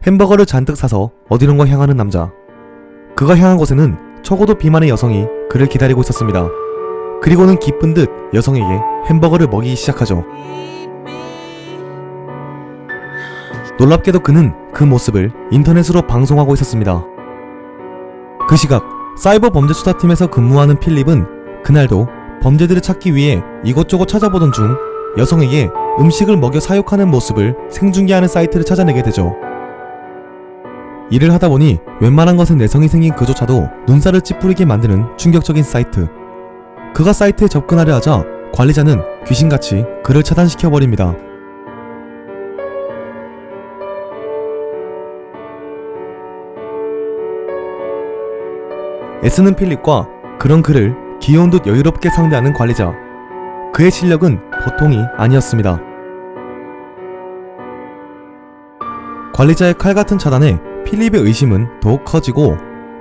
햄버거를 잔뜩 사서 어디론가 향하는 남자. 그가 향한 곳에는 적어도 비만의 여성이 그를 기다리고 있었습니다. 그리고는 기쁜 듯 여성에게 햄버거를 먹이기 시작하죠. 놀랍게도 그는 그 모습을 인터넷으로 방송하고 있었습니다. 그 시각 사이버 범죄 수사팀에서 근무하는 필립은 그날도 범죄들을 찾기 위해 이곳저곳 찾아보던 중 여성에게 음식을 먹여 사육하는 모습을 생중계하는 사이트를 찾아내게 되죠. 일을 하다 보니 웬만한 것에 내성이 생긴 그조차도 눈살을 찌푸리게 만드는 충격적인 사이트. 그가 사이트에 접근하려 하자 관리자는 귀신같이 그를 차단시켜버립니다. 애쓰는 필립과 그런 그를 귀여운 듯 여유롭게 상대하는 관리자. 그의 실력은 보통이 아니었습니다. 관리자의 칼같은 차단에 필립의 의심은 더욱 커지고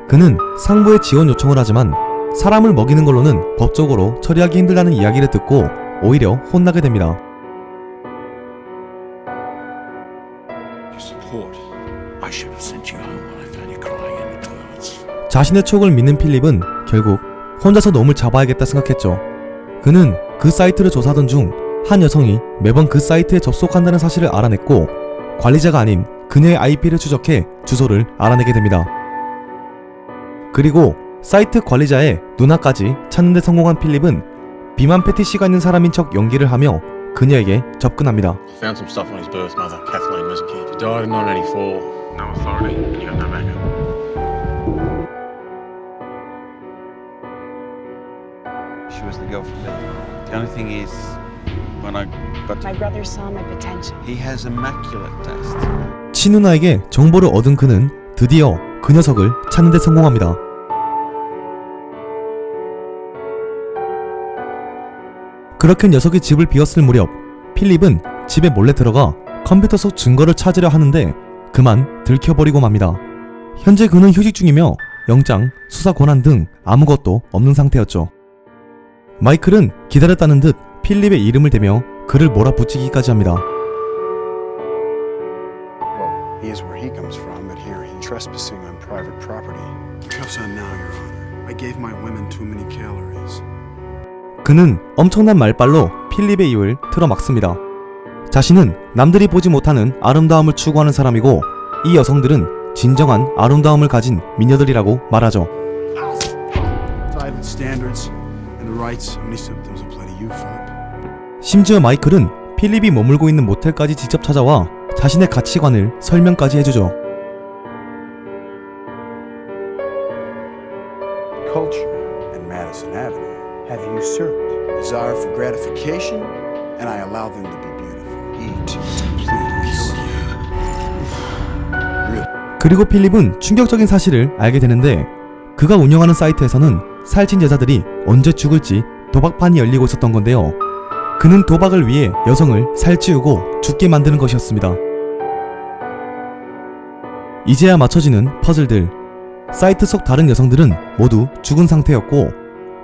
그는 상부에 지원 요청을 하지만 사람을 먹이는 걸로는 법적으로 처리하기 힘들다는 이야기를 듣고 오히려 혼나게 됩니다. 자신의 촉을 믿는 필립은 결국 혼자서 놈을 잡아야겠다 생각했죠. 그는 그 사이트를 조사하던 중 한 여성이 매번 그 사이트에 접속한다는 사실을 알아냈고 관리자가 아닌 그녀의 IP를 추적해 주소를 알아내게 됩니다. 그리고 사이트 관리자의 누나까지 찾는 데 성공한 필립은 비만 패티시가 있는 사람인 척 연기를 하며 그녀에게 접근합니다. Found some stuff on his birth mother, Kathleen Miskey. She died in 1984. No authority. You got no backup. She was the girl for me. The only thing is, when I got to... My brother saw my potential. He has immaculate taste. 친누나에게 정보를 얻은 그는 드디어 그 녀석을 찾는 데 성공합니다. 그렇게 녀석이 집을 비웠을 무렵 필립은 집에 몰래 들어가 컴퓨터 속 증거를 찾으려 하는데 그만 들켜버리고 맙니다. 현재 그는 휴직 중이며 영장, 수사 권한 등 아무것도 없는 상태였죠. 마이클은 기다렸다는 듯 필립의 이름을 대며 그를 몰아붙이기까지 합니다. He is where he comes from, but here he's trespassing on private property. Cuffs on now, Your Honor. I gave my women too many calories. 그는 엄청난 말빨로 필립의 입을 틀어막습니다. 자신은 남들이 보지 못하는 아름다움을 추구하는 사람이고 이 여성들은 진정한 아름다움을 가진 미녀들이라고 말하죠. Tied with standards and rights. How many symptoms apply to you, Philip? 심지어 마이클은 필립이 머물고 있는 모텔까지 직접 찾아와 자신의 가치관을 설명까지 해주죠. Culture and Madison Avenue have usurped desire for gratification, and I allow them to be beautiful. Eat, please. 그리고 필립은 충격적인 사실을 알게 되는데 그가 운영하는 사이트에서는 살찐 여자들이 언제 죽을지 도박판이 열리고 있었던 건데요. 그는 도박을 위해 여성을 살찌우고 죽게 만드는 것이었습니다. 이제야 맞춰지는 퍼즐들. 사이트 속 다른 여성들은 모두 죽은 상태였고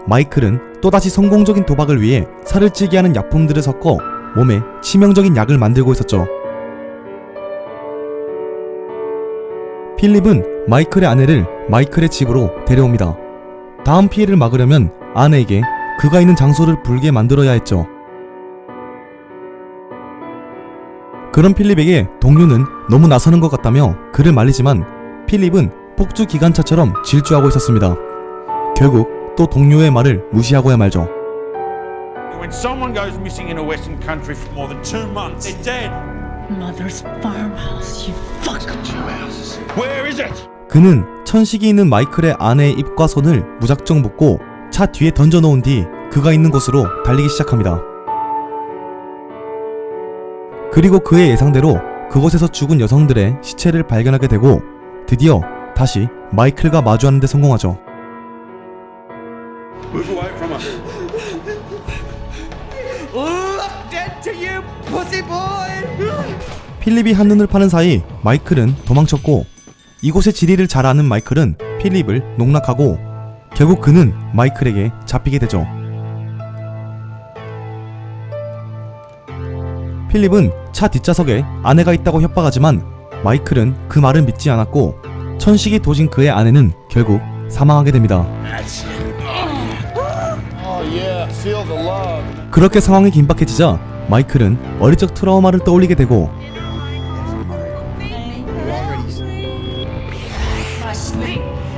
마이클은 또다시 성공적인 도박을 위해 살을 찌게 하는 약품들을 섞어 몸에 치명적인 약을 만들고 있었죠. 필립은 마이클의 아내를 마이클의 집으로 데려옵니다. 다음 피해를 막으려면 아내에게 그가 있는 장소를 불게 만들어야 했죠. 그런 필립에게 동료는 너무 나서는 것 같다며 그를 말리지만 필립은 폭주 기관차처럼 질주하고 있었습니다. 결국 또 동료의 말을 무시하고야 말죠. When someone goes missing in a western country for more than 2 months, they're dead. Mother's farmhouse, you fuck. Where is it? 그는 천식이 있는 마이클의 아내의 입과 손을 무작정 묶고 차 뒤에 던져놓은 뒤 그가 있는 곳으로 달리기 시작합니다. 그리고 그의 예상대로 그곳에서 죽은 여성들의 시체를 발견하게 되고 드디어 다시 마이클과 마주하는 데 성공하죠. Move away from us. Dead to you, pussy boy! 필립이 한눈을 파는 사이 마이클은 도망쳤고 이곳의 지리를 잘 아는 마이클은 필립을 농락하고 결국 그는 마이클에게 잡히게 되죠. 필립은 차 뒷좌석에 아내가 있다고 협박하지만 마이클은 그 말을 믿지 않았고 천식이 도진 그의 아내는 결국 사망하게 됩니다. 그렇게 상황이 긴박해지자 마이클은 어릴 적 트라우마를 떠올리게 되고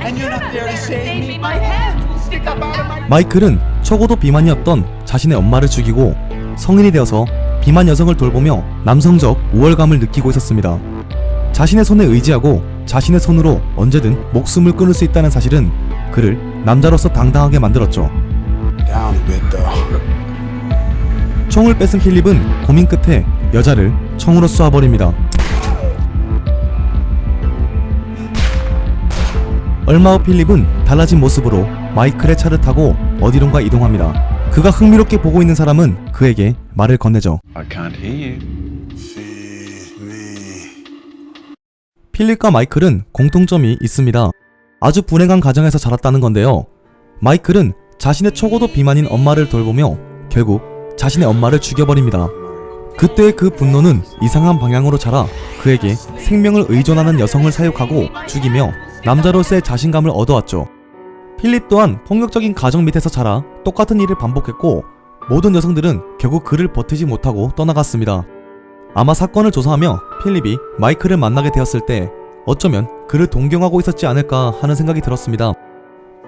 And you're not there to save me. My hands will stick up out of my. 마이클은 초고도 비만이었던 자신의 엄마를 죽이고 성인이 되어서 비만 여성을 돌보며 남성적 우월감을 느끼고 있었습니다. 자신의 손에 의지하고 자신의 손으로 언제든 목숨을 끊을 수 있다는 사실은 그를 남자로서 당당하게 만들었죠. Down a bit though. 총을 뺏은 필립은 고민 끝에 여자를 총으로 쏘아버립니다. 얼마 후 필립은 달라진 모습으로 마이클의 차를 타고 어디론가 이동합니다. 그가 흥미롭게 보고 있는 사람은 그에게 말을 건네죠. I can't hear you. Feed me. 필립과 마이클은 공통점이 있습니다. 아주 불행한 가정에서 자랐다는 건데요. 마이클은 자신의 초고도 비만인 엄마를 돌보며 결국 자신의 엄마를 죽여버립니다. 그때의 그 분노는 이상한 방향으로 자라 그에게 생명을 의존하는 여성을 사육하고 죽이며 남자로서의 자신감을 얻어왔죠. 필립 또한 폭력적인 가정 밑에서 자라 똑같은 일을 반복했고 모든 여성들은 결국 그를 버티지 못하고 떠나갔습니다. 아마 사건을 조사하며 필립이 마이클을 만나게 되었을 때 어쩌면 그를 동경하고 있었지 않을까 하는 생각이 들었습니다.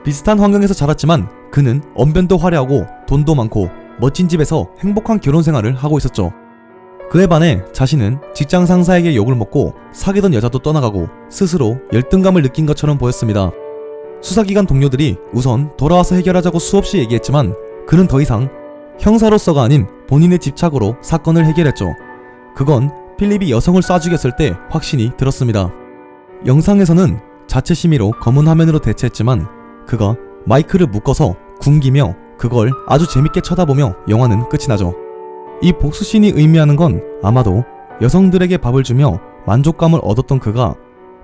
비슷한 환경에서 자랐지만 그는 언변도 화려하고 돈도 많고 멋진 집에서 행복한 결혼 생활을 하고 있었죠. 그에 반해 자신은 직장 상사에게 욕을 먹고 사귀던 여자도 떠나가고 스스로 열등감을 느낀 것처럼 보였습니다. 수사기관 동료들이 우선 돌아와서 해결하자고 수없이 얘기했지만 그는 더 이상 형사로서가 아닌 본인의 집착으로 사건을 해결했죠. 그건 필립이 여성을 쏴 죽였을 때 확신이 들었습니다. 영상에서는 자체 심의로 검은 화면으로 대체했지만 그가 마이크를 묶어서 굶기며 그걸 아주 재밌게 쳐다보며 영화는 끝이 나죠. 이 복수씬이 의미하는 건 아마도 여성들에게 밥을 주며 만족감을 얻었던 그가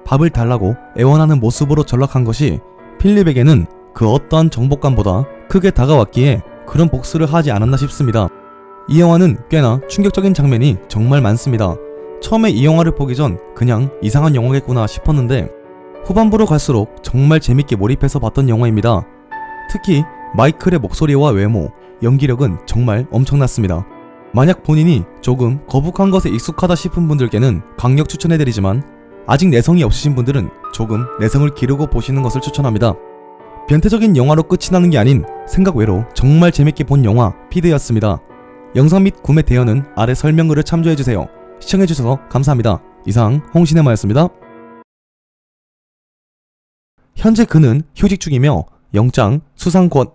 밥을 달라고 애원하는 모습으로 전락한 것이 필립에게는 그 어떠한 정복감보다 크게 다가왔기에 그런 복수를 하지 않았나 싶습니다. 이 영화는 꽤나 충격적인 장면이 정말 많습니다. 처음에 이 영화를 보기 전 그냥 이상한 영화겠구나 싶었는데 후반부로 갈수록 정말 재밌게 몰입해서 봤던 영화입니다. 특히 마이클의 목소리와 외모, 연기력은 정말 엄청났습니다. 만약 본인이 조금 거북한 것에 익숙하다 싶은 분들께는 강력 추천해드리지만 아직 내성이 없으신 분들은 조금 내성을 기르고 보시는 것을 추천합니다. 변태적인 영화로 끝이 나는 게 아닌 생각 외로 정말 재밌게 본 영화 피드였습니다. 영상 및 구매 대여는 아래 설명글을 참조해주세요. 시청해주셔서 감사합니다. 이상 홍시네마였습니다. 현재 그는 휴직 중이며 영장 수상권